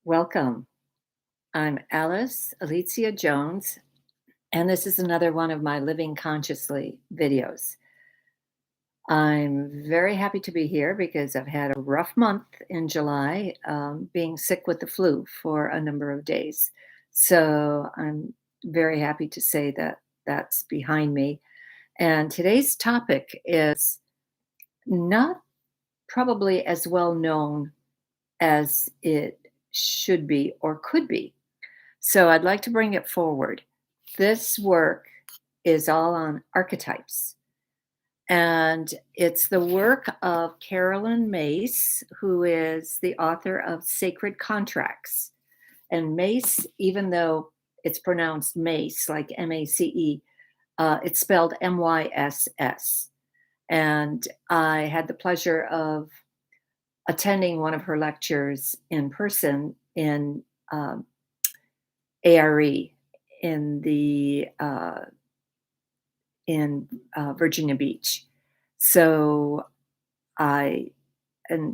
Welcome. I'm Alice Alicia Jones, and this is another one of my Living Consciously videos. I'm very happy to be here because I've had a rough month in July, being sick with the flu for a number of days. So I'm very happy to say that that's behind me. And today's topic is not probably as well known as it should be or could be. So I'd like to bring it forward. This work is all on archetypes. And it's the work of Carolyn Myss, who is the author of Sacred Contracts. And Myss, even though it's pronounced Mace, like Mace, it's spelled Myss. And I had the pleasure of attending one of her lectures in person in ARE in the Virginia Beach. So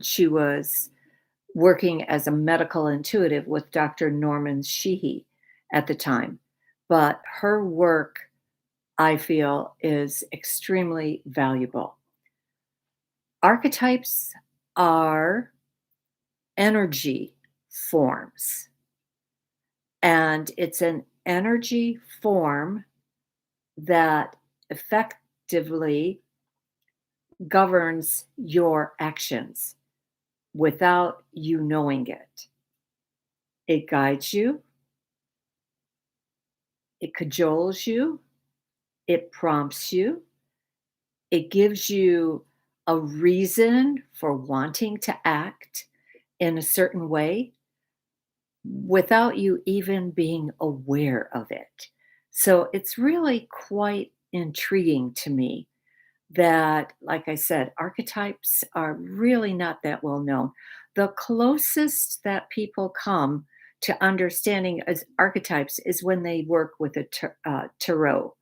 she was working as a medical intuitive with Dr. Norman Sheehy at the time. But her work, I feel, is extremely valuable. Archetypes are energy forms. And it's an energy form that effectively governs your actions without you knowing it. It guides you, it cajoles you, it prompts you, it gives you a reason for wanting to act in a certain way without you even being aware of it. So it's really quite intriguing to me that, like I said, archetypes are really not that well known. The closest that people come to understanding as archetypes is when they work with the tarot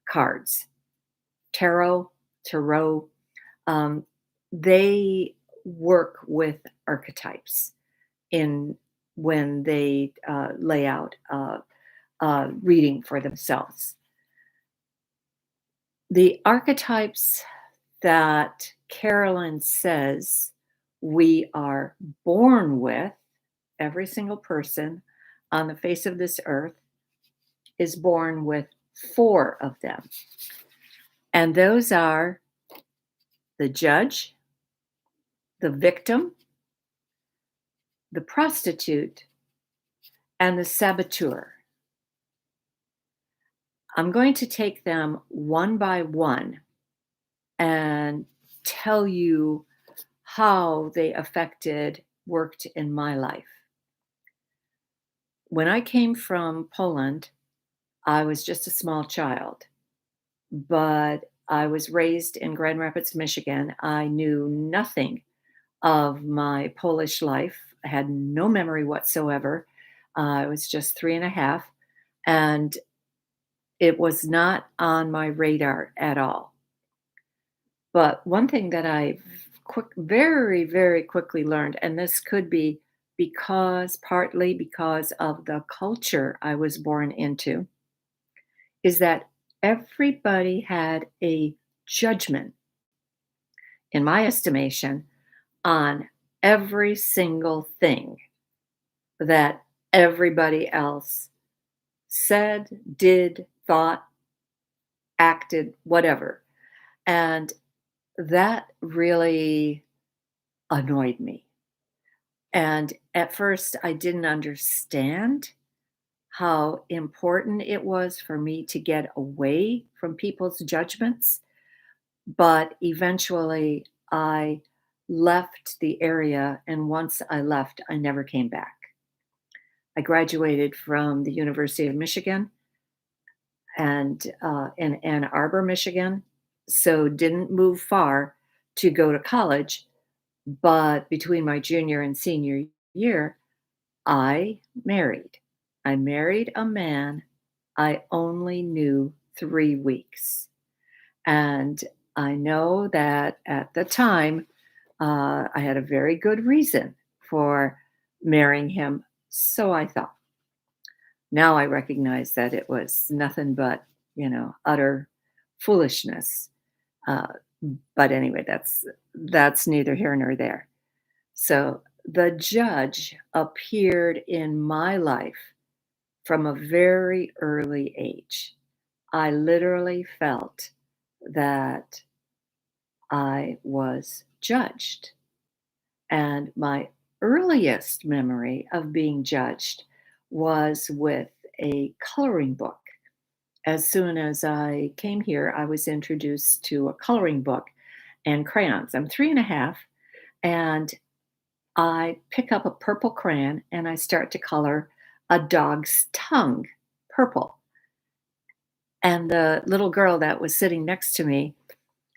cards. Tarot. Um, they work with archetypes in when they lay out reading for themselves. The archetypes that Carolyn says we are born with, every single person on the face of this earth is born with 4 of them. And those are the judge, the victim, the prostitute, and the saboteur. I'm going to take them one by one and tell you how they worked in my life. When I came from Poland, I was just a small child, but I was raised in Grand Rapids, Michigan. I knew nothing of my Polish life. I had no memory whatsoever. I was just 3.5, and it was not on my radar at all. But one thing that I very, very quickly learned, and this could be partly because of the culture I was born into, is that everybody had a judgment, in my estimation, on every single thing that everybody else said, did, thought, acted, whatever. And that really annoyed me. And at first, I didn't understand how important it was for me to get away from people's judgments. But eventually, I left the area. And once I left, I never came back. I graduated from the University of Michigan and in Ann Arbor, Michigan. So didn't move far to go to college. But between my junior and senior year, I married. I married a man I only knew 3 weeks. And I know that at the time, I had a very good reason for marrying him So I thought. Now I recognize that it was nothing but, utter foolishness. Uh, but anyway, that's neither here nor there. So the judge appeared in my life from a very early age. I literally felt that I was judged. And my earliest memory of being judged was with a coloring book. As soon as I came here, I was introduced to a coloring book and crayons. I'm 3.5, and I pick up a purple crayon and I start to color a dog's tongue purple. And the little girl that was sitting next to me,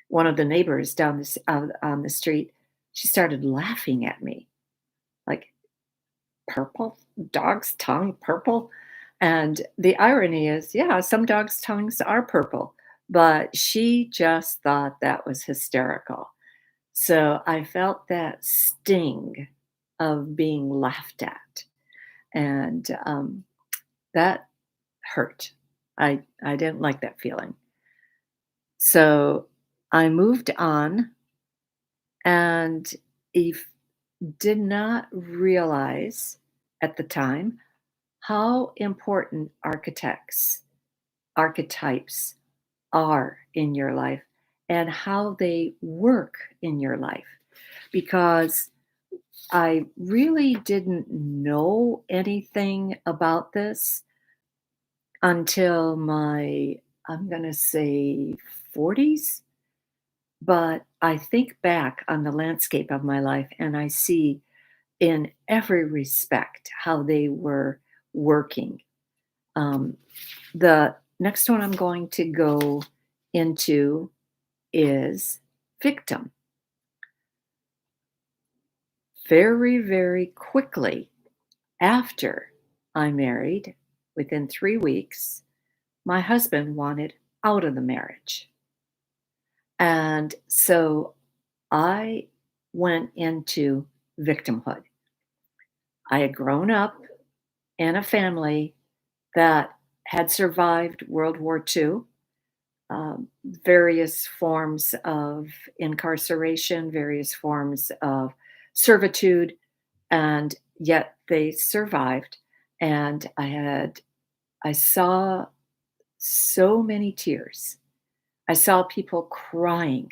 one of the neighbors down this out on the street, she started laughing at me, like, "Purple? Dog's tongue purple?" And the irony is, yeah, some dogs' tongues are purple, but she just thought that was hysterical. So I felt that sting of being laughed at, and, that hurt. I didn't like that feeling. So I moved on and if did not realize at the time how important archetypes are in your life and how they work in your life because I really didn't know anything about this until my, I'm going to say, 40s. But I think back on the landscape of my life and I see in every respect how they were working. Um, the next one I'm going to go into is victim. Very, very quickly after I married, within 3 weeks, my husband wanted out of the marriage. And so I went into victimhood. I had grown up in a family that had survived World War II, various forms of incarceration, various forms of servitude, and yet they survived. And I saw so many tears. I saw people crying,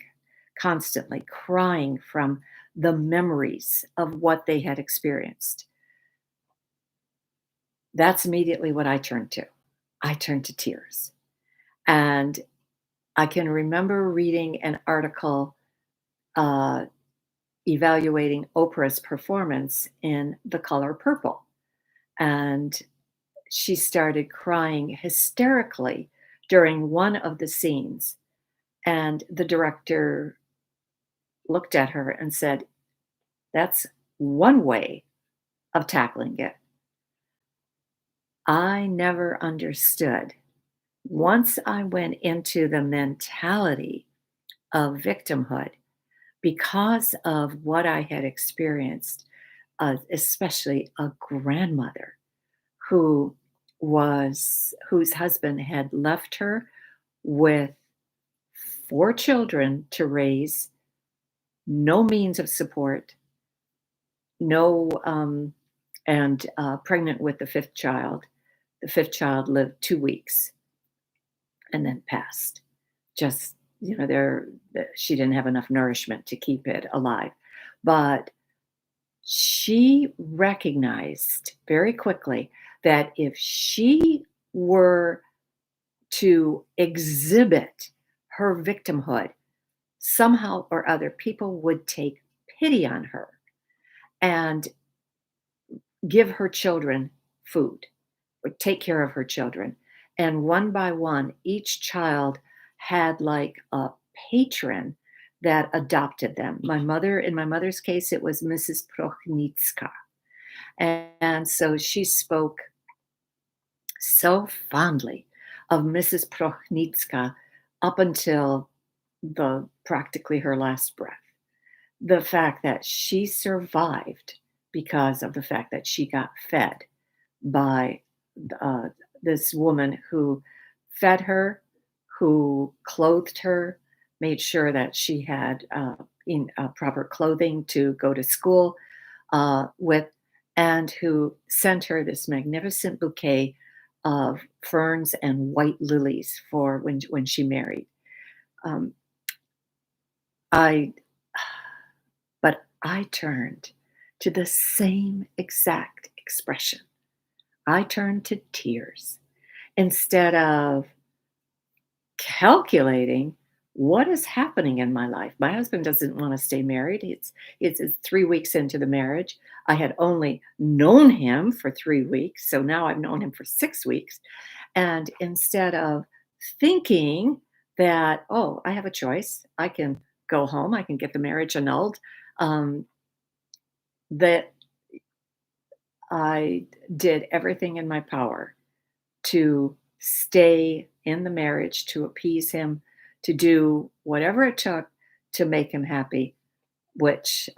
constantly crying from the memories of what they had experienced. That's immediately what I turned to. I turned to tears. And I can remember reading an article uh, evaluating Oprah's performance in The Color Purple. And she started crying hysterically during one of the scenes. And the director looked at her and said, "That's one way of tackling it." I never understood. Once I went into the mentality of victimhood, because of what I had experienced, especially a grandmother who whose husband had left her with 4 children to raise, no means of support, no, and pregnant with the fifth child. The fifth child lived 2 weeks and then passed. Just, she didn't have enough nourishment to keep it alive. But she recognized very quickly that if she were to exhibit her victimhood, somehow or other, people would take pity on her and give her children food or take care of her children. And one by one, each child had like a patron that adopted them. In my mother's case, it was Mrs. Prochnitska. And so she spoke so fondly of Mrs. Prochnitska up until the practically her last breath. The fact that she survived because of the fact that she got fed. by uh, this woman who fed her, who clothed her, made sure that she had proper clothing to go to school with, and who sent her this magnificent bouquet of ferns and white lilies for when she married. Um, I but I turned to the same exact expression. I turned to tears instead of calculating what is happening in my life. My husband doesn't want to stay married. It's 3 weeks into the marriage. I had only known him for 3 weeks, so now I've known him for 6 weeks. And instead of thinking that, "Oh, I have a choice. I can go home. I can get the marriage annulled," um, that I did everything in my power to stay in the marriage, to appease him, to do whatever it took to make him happy, which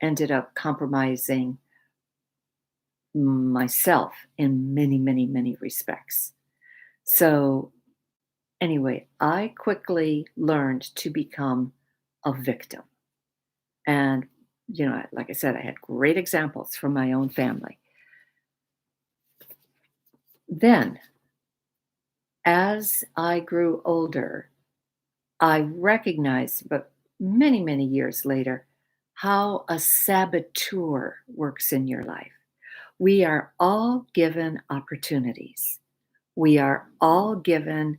ended up compromising myself in many, many, many respects. So, anyway, I quickly learned to become a victim. And, like I said, I had great examples from my own family. Then, as I grew older, I recognized, but many, many years later, how a saboteur works in your life. We are all given opportunities. We are all given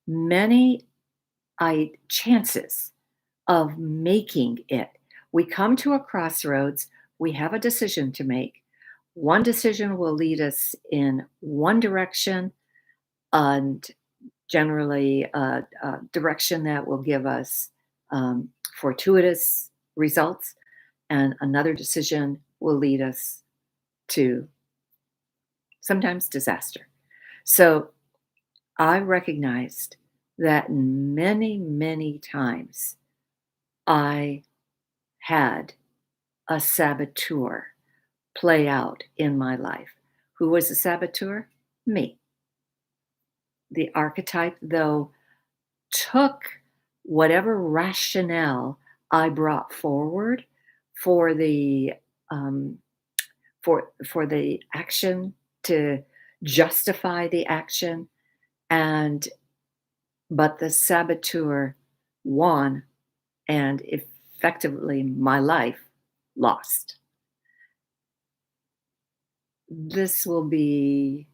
many chances of making it. We come to a crossroads, we have a decision to make. One decision will lead us in one direction, and generally a direction that will give us um, fortuitous results, and another decision will lead us to sometimes disaster. So I recognized that many, many times I had a saboteur play out in my life. Who was the saboteur? Me. The archetype, though, took whatever rationale I brought forward for the um, for the action, to justify the action, and but the saboteur won, and effectively my life lost. This will be,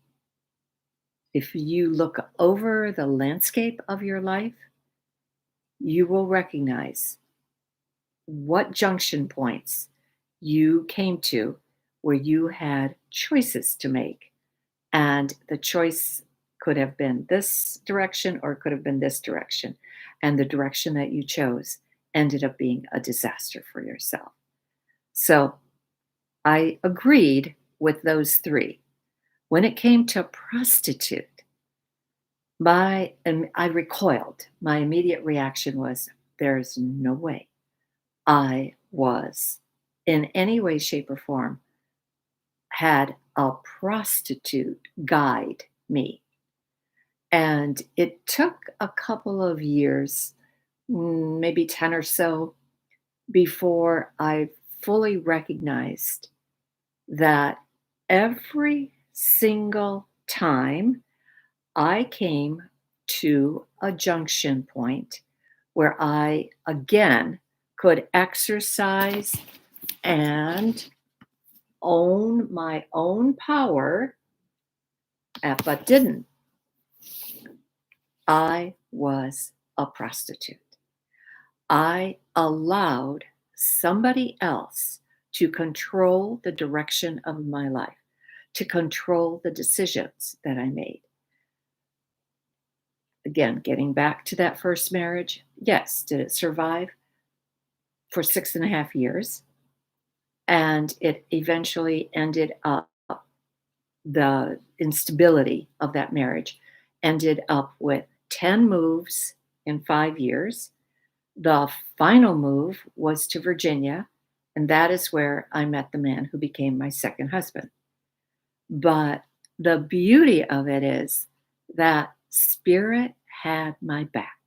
if you look over the landscape of your life, you will recognize what junction points you came to where you had choices to make. And the choice could have been this direction or it could have been this direction. And the direction that you chose ended up being a disaster for yourself. So I agreed with those three. When it came to prostitute, and I recoiled. My immediate reaction was, there's no way I was in any way, shape, or form had a prostitute guide me. And it took a couple of years, maybe 10 or so, before I fully recognized that every single time I came to a junction point where I again could exercise and own my own power, but didn't. I was a prostitute. I allowed somebody else to control the direction of my life, to control the decisions that I made. Again, getting back to that first marriage, yes, did it survive for 6.5 years? And it eventually ended up, the instability of that marriage ended up with 10 moves in 5 years. The final move was to Virginia, and that is where I met the man who became my second husband. But the beauty of it is that spirit had my back.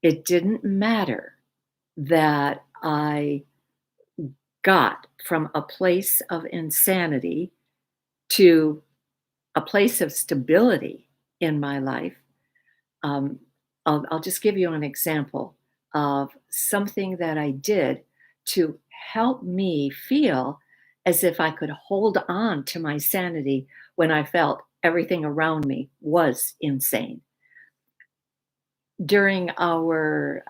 It didn't matter that I got from a place of insanity to a place of stability in my life. Um, I'll just give you an example of something that I did to help me feel as if I could hold on to my sanity when I felt everything around me was insane. During our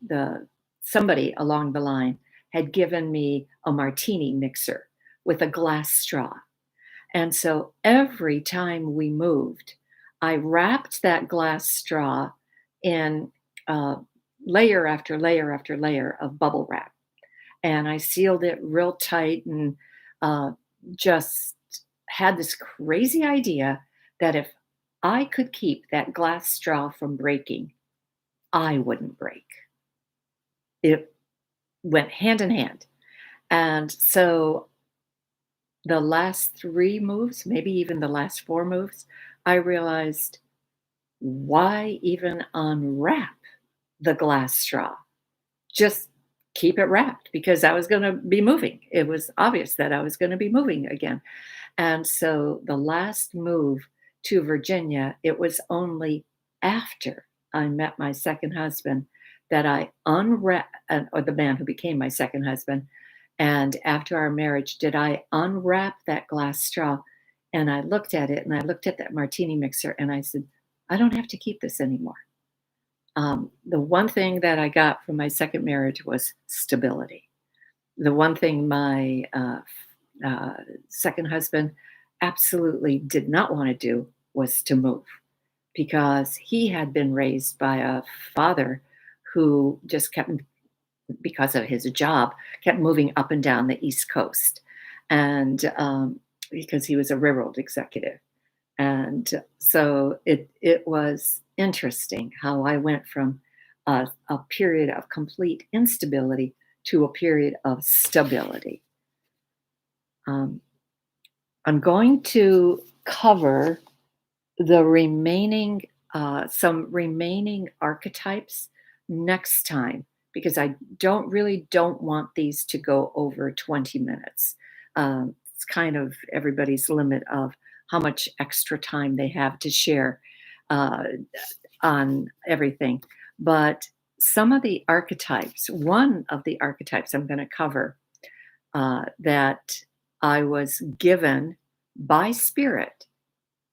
the somebody along the line had given me a martini mixer with a glass straw, and so every time we moved, I wrapped that glass straw in uh, layer after layer after layer of bubble wrap. And I sealed it real tight and uh, just had this crazy idea that if I could keep that glass straw from breaking, I wouldn't break. It went hand in hand. And so the last three moves, maybe even the last four moves, I realized, why even unwrap the glass straw? Just keep it wrapped because I was going to be moving. It was obvious that I was going to be moving again. And so the last move to Virginia, it was only after I met my second husband that I unwrapped, or the man who became my second husband. And after our marriage, did I unwrap that glass straw? And I looked at it and I looked at that martini mixer and I said, I don't have to keep this anymore. The one thing that I got from my second marriage was stability. The one thing my uh, second husband absolutely did not want to do was to move because he had been raised by a father who just kept, because of his job, kept moving up and down the East Coast. And because he was a railroad executive. And so it was interesting how I went from a period of complete instability to a period of stability. Um, I'm going to cover the remaining some remaining archetypes next time because I don't want these to go over 20 minutes. It's kind of everybody's limit of how much extra time they have to share uh, on everything. But some of the archetypes, one of the archetypes I'm going to cover that I was given by spirit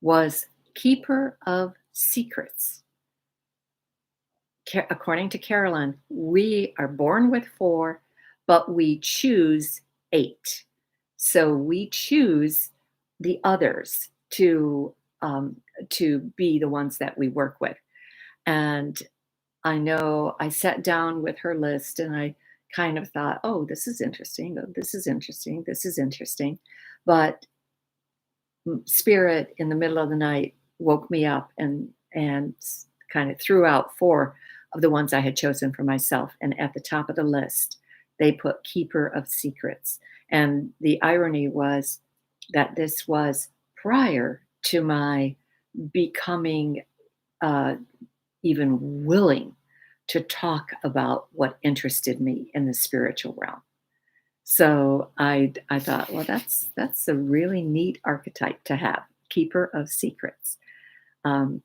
was keeper of secrets. According to Carolyn, we are born with four, but we choose eight. So we choose the others to be the ones that we work with. And I know I sat down with her list and I kind of thought, oh, this is interesting. Oh, this is interesting. This is interesting. But spirit in the middle of the night woke me up and kind of threw out four of the ones I had chosen for myself. And at the top of the list, they put keeper of secrets. And the irony was that this was prior to my becoming uh, even willing to talk about what interested me in the spiritual realm. So I thought, well, that's a really neat archetype to have, keeper of secrets. Um,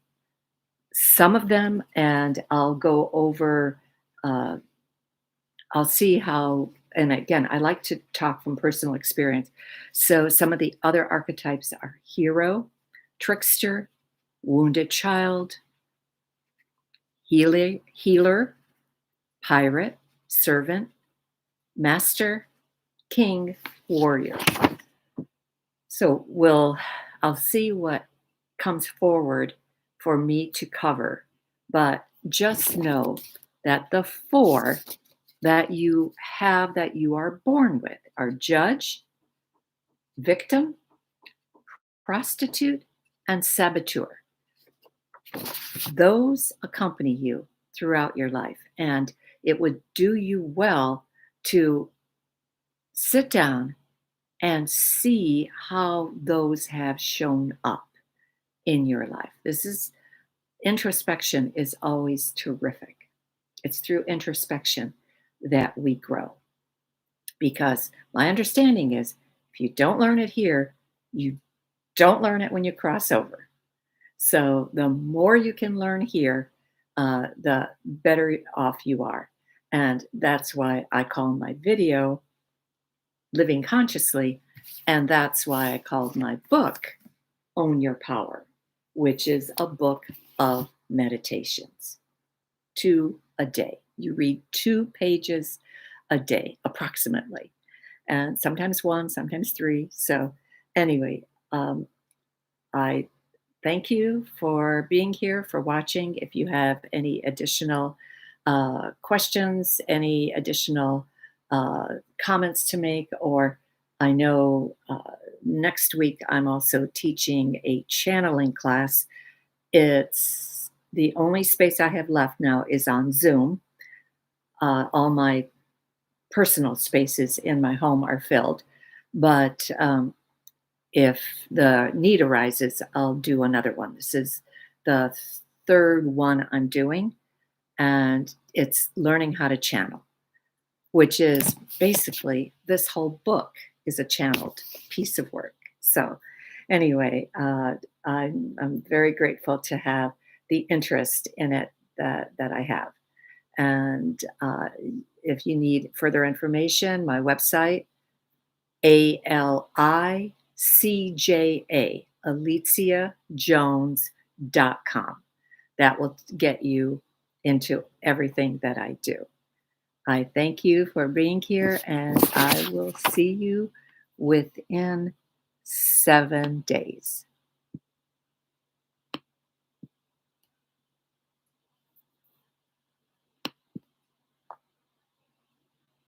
some of them, and I'll go over. Uh, I'll see how. And again, I like to talk from personal experience. So some of the other archetypes are hero, trickster, wounded child, healer, pirate, servant, master, king, warrior. So I'll see what comes forward for me to cover, but just know that the four that you have that you are born with are judge, victim, prostitute, and saboteur. Those accompany you throughout your life, and it would do you well to sit down and see how those have shown up in your life. This is introspection is always terrific. It's through introspection that we grow. Because my understanding is if you don't learn it here, you don't learn it when you cross over. So the more you can learn here, the better off you are. And that's why I call my video Living Consciously. And that's why I called my book Own Your Power, which is a book of meditations, 2 a day. You read 2 pages a day, approximately, and sometimes one, sometimes three. So, anyway, I thank you for being here, for watching. If you have any additional questions, any additional comments to make, or I know next week I'm also teaching a channeling class. It's the only space I have left now is on Zoom. All my personal spaces in my home are filled, but if the need arises, I'll do another one. This is the third one I'm doing, and it's learning how to channel, which is basically this whole book is a channeled piece of work. So, anyway, I'm very grateful to have the interest in it that I have. And if you need further information, my website, ALICJA, AliciaJones.com. That will get you into everything that I do. I thank you for being here, and I will see you within 7 days.